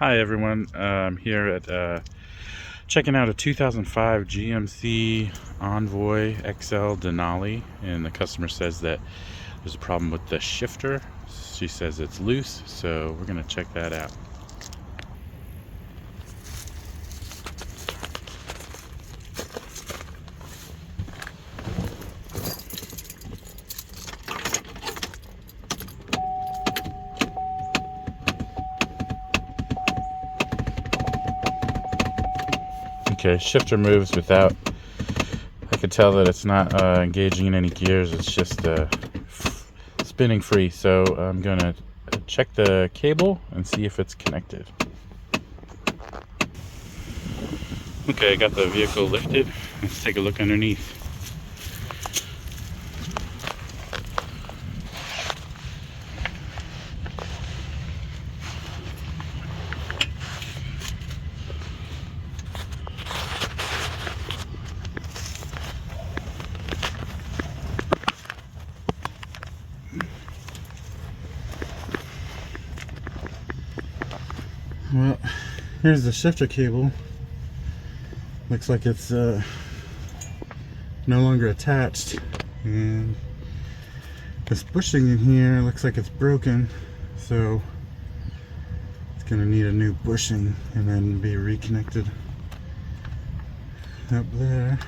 Hi everyone, I'm here at checking out a 2005 GMC Envoy XL Denali, and the customer says that there's a problem with the shifter. She says it's loose, so we're going to check that out. Okay, shifter moves without, I can tell that it's not engaging in any gears, it's just spinning free. So I'm gonna check the cable and see if it's connected. Okay, I got the vehicle lifted. Let's take a look underneath. Well, here's the shifter cable. Looks like it's no longer attached, and this bushing in here looks like it's broken, so it's gonna need a new bushing and then be reconnected up there.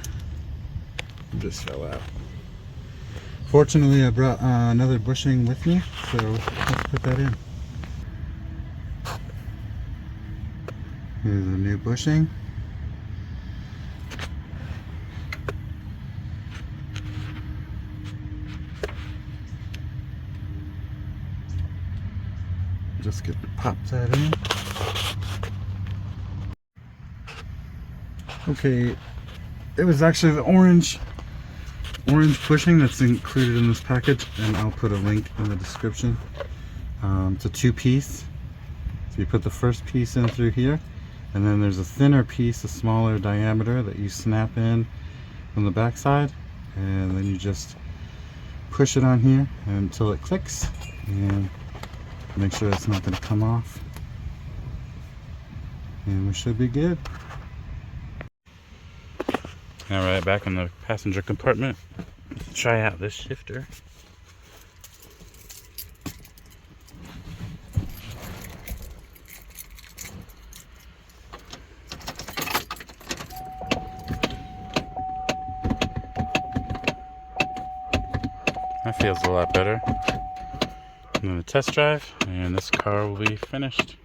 It just fell out. Fortunately, I brought another bushing with me, so let's put that in. Here's a new bushing. Just get to pop that in. Okay, it was actually the orange bushing that's included in this package, and I'll put a link in the description. It's a two-piece. So you put the first piece in through here, and then there's a thinner piece, a smaller diameter, that you snap in from the back side, and then you just push it on here until it clicks, and make sure it's not going to come off, and we should be good. Alright, back in the passenger compartment. Let's try out this shifter. That feels a lot better. I'm going to test drive, and this car will be finished.